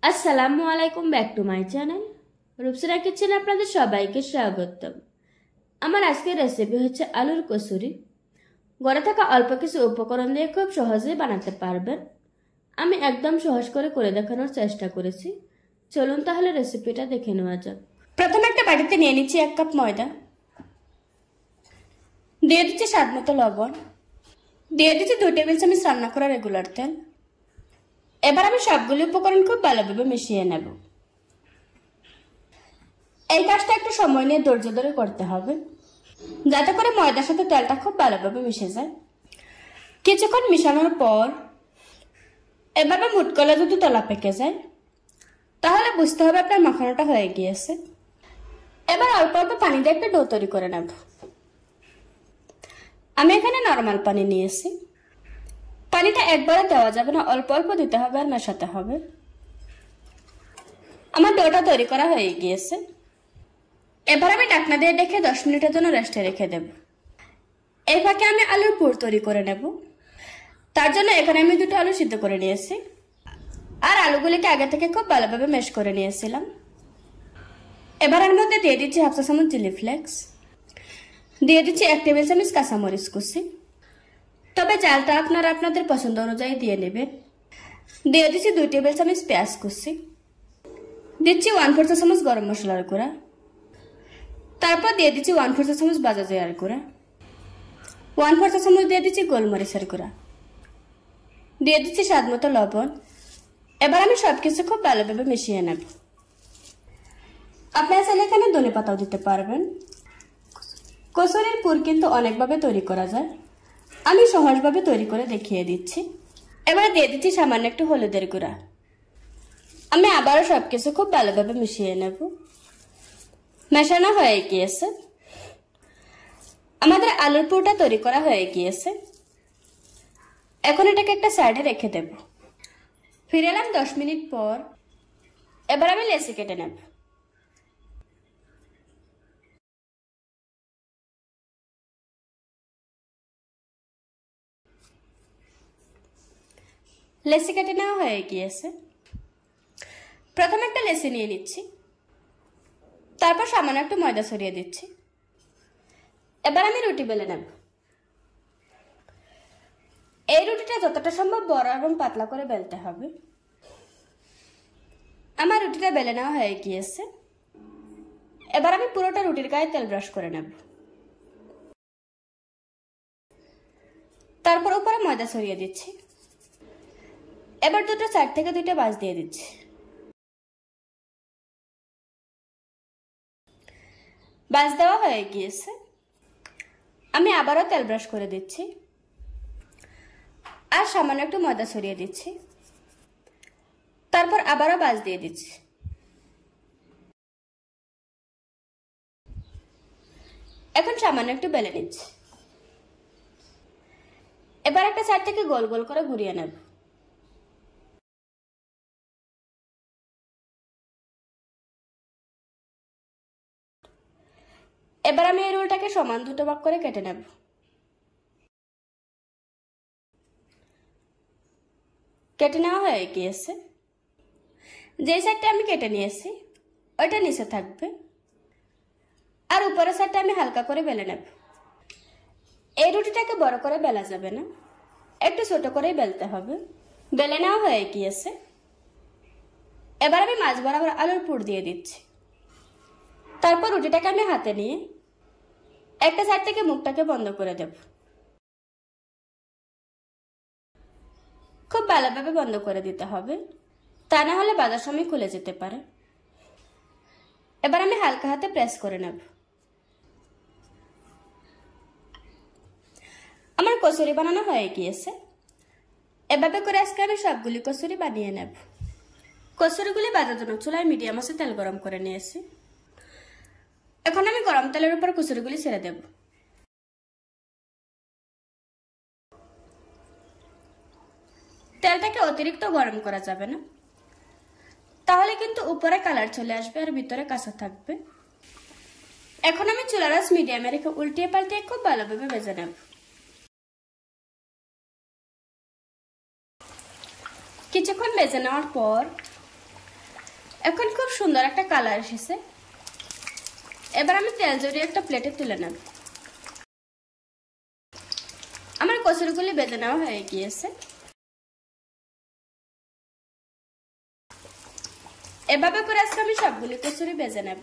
আসসালামু আলাইকুম, back to my channel রূপসরা কিচেনে আপনাদের সবাইকে স্বাগতম। আমার আজকের রেসিপি হচ্ছে আলুর কচুরি। ঘরে থাকা অল্প কিছু উপকরণ দিয়ে খুব সহজেই বানাতে পারবেন। আমি একদম সহজ করে দেখানোর চেষ্টা করেছি। চলুন তাহলে রেসিপিটা দেখে নেওয়া যাক। প্রথমে একটা বাটিতে নিয়ে নিচ্ছি 1 কাপ ময়দা, দিয়ে দিচ্ছি স্বাদ মতো লবণ, দিয়ে দিচ্ছি 2 টেবিল চামচ রান্না করা রেগুলার তেল। এবার আমি সবগুলো উপকরণ খুব ভালোভাবে মিশিয়ে নেব। এই কাজটা একটু সময় নিয়ে ধৈর্য ধরে করতে হবে, যাতে করে ময়দার সাথে তেলটা খুব ভালোভাবে মিশে যায়। কিছুক্ষণ মিশানোর পর এভাবে মুঠ করলে যদি তলা পেকে যায়, তাহলে বুঝতে হবে আপনার মাখানোটা হয়ে গিয়েছে। এবার অল্প অল্প পানি দিয়ে একটা ডো তৈরি করে নেব। আমি এখানে নরমাল পানি নিয়েছি। পানিটা একবারে দেওয়া যাবে না, অল্প অল্প দিতে হবে আর মেশাতে হবে। আমার ডোটা তৈরি করা হয়ে গিয়েছে। এবার আমি ঢাকনা দিয়ে ঢেকে 10 মিনিটের জন্য রেস্টে রেখে দেব। এই ফাঁকে আমি আলুর পুর তৈরি করে নেব। তার জন্য এখানে আমি 2টো আলু সিদ্ধ করে নিয়েছি, আর আলুগুলিকে আগে থেকে খুব ভালোভাবে ম্যাশ করে নিয়েছিলাম। এবার এর মধ্যে দিয়ে দিচ্ছি 1/2 চা চামচ চিলি ফ্লেক্স, দিয়ে দিচ্ছি 1 টেবিল চামচ কাঁচামরিচ কুচি, তবে চালটা আপনারা আপনাদের পছন্দ অনুযায়ী দিয়ে নেবেন। দিয়ে দিচ্ছি 2 টেবিল চামচ পেঁয়াজ কুচি, দিচ্ছি 1/4 চা চামচ গরম মশলার গুঁড়া, তারপর দিয়ে দিচ্ছি 1/4 চা চামচ ভাজা জিরার গুঁড়া, 1/4 চা চামচ দিয়ে দিচ্ছি গোলমরিচের গুঁড়া, দিয়ে দিচ্ছি স্বাদ মতো লবণ। এবার আমি সবকিছু খুব ভালোভাবে মিশিয়ে নেব। আপনারা চাইলে এখানে ধনে পাতাও দিতে পারবেন। কচুরির পুর কিন্তু অনেকভাবে তৈরি করা যায়, আমি সহজভাবে তৈরি করে দেখিয়ে দিচ্ছি। এবার দিয়ে দিচ্ছি সামান্য একটু হলুদের গুঁড়া। আমি আবারও সবকিছু খুব ভালোভাবে মিশিয়ে নেব। মেশানো হয়ে গিয়েছে। আমাদের আলুর পুরটা তৈরি করা হয়ে গিয়েছে। এখন এটাকে একটা সাইডে রেখে দেব। ফিরে এলাম 10 মিনিট পর। এবার আমি লেচি কেটে নেব। লেচি কেটে নেওয়া হয়ে গিয়েছে। প্রথমে একটা লেচি নিয়ে নিচ্ছি, তারপর সামান্য একটু ময়দা ছড়িয়ে দিচ্ছি। এবার আমি রুটি বেলে নেব। এই রুটিটা যতটা সম্ভব বড় এবং পাতলা করে বেলতে হবে। আমার রুটিটা বেলে নেওয়া হয়ে গিয়েছে। এবার আমি পুরোটা রুটির গায়ে তেল ব্রাশ করে নেব, তারপর উপরে ময়দা ছড়িয়ে দিচ্ছি। এবার দুটো সাইড থেকে 2টা ভাঁজ দিয়ে দিচ্ছি। ভাঁজ দেওয়া হয়ে গিয়েছে। আমি আবারও তেল ব্রাশ করে দিচ্ছি, আর সামান্য একটু ময়দা ছড়িয়ে দিচ্ছি। তারপর আবারও ভাঁজ দিয়ে দিচ্ছি। এখন সামান্য একটু বেলে নিচ্ছি। এবার একটা সাইড থেকে গোল গোল করে ঘুরিয়ে নেব। এবার আমি এই রোলটাকে সমান 2টো ভাগ করে কেটে নেব। কেটে নেওয়া হয়ে গিয়েছে। যে সাইডটা আমি কেটে নিয়েছি ওইটা নিচে থাকবে, আর উপরের সাইডটা আমি হালকা করে বেলে নেব। এই রুটিটাকে বড় করে বেলা যাবে না, একটু ছোট করেই বেলতে হবে। বেলে নেওয়া হয়ে গিয়েছে। এবার আমি মাছ বরাবর আলুর পুর দিয়ে দিচ্ছি। তারপর রুটিটাকে আমি হাতে নিয়ে একটা সাইড থেকে মুখটাকে বন্ধ করে দেব। খুব ভালোভাবে বন্ধ করে দিতে হবে, তা না হলে বাজার সময় খুলে যেতে পারে। এবার আমি হালকা হাতে প্রেস করে নেব। আমার কচুরি বানানো হয়ে গিয়েছে। এভাবে করে আজকে আমি সবগুলি কচুরি বানিয়ে নেব। কচুরিগুলি ভাজার জন্য চুলায় মিডিয়াম আঁচে তেল গরম করে নিয়েছি। এখন আমি গরম তেলের উপর কচুরিগুলি ছেড়ে দেব। তেলটাকে অতিরিক্ত গরম করা যাবে না, তাহলে কিন্তু উপরে কালার চলে আসবে আর ভিতরে কাঁচা থাকবে। এখন আমি চুলার আঁচ মিডিয়ামে রেখে উল্টিয়ে পাল্টিয়ে খুব ভালোভাবে ভেজে নেব। কিছুক্ষণ ভেজে নেওয়ার পর এখন খুব সুন্দর একটা কালার এসেছে। এবার আমি তেল জড়িয়ে একটা প্লেটে তুলে নেব। আমার কচুরিগুলি বেজে নেওয়া হয়ে গিয়েছে। এভাবে করে আজকে আমি সবগুলি কচুরি বেজে নেব।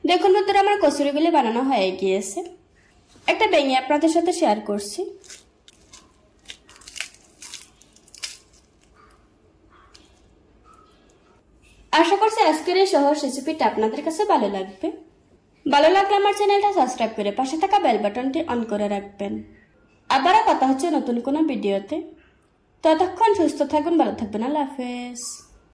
দেখুন বন্ধুরা, আমার কচুরিগুলি বানানো হয়ে গিয়েছে। একটা ভেঙে আপনাদের সাথে শেয়ার করছি। আশা করছি আজকের এই সহজ রেসিপিটা আপনাদের কাছে ভালো লাগবে। ভালো লাগলে আমার চ্যানেলটা সাবস্ক্রাইব করে পাশে থাকা বেল বাটনটি অন করে রাখবেন। আবারও কথা হচ্ছে নতুন কোনো ভিডিওতে। ততক্ষণ সুস্থ থাকুন, ভালো থাকবেন। আল্লাহ হাফেজ।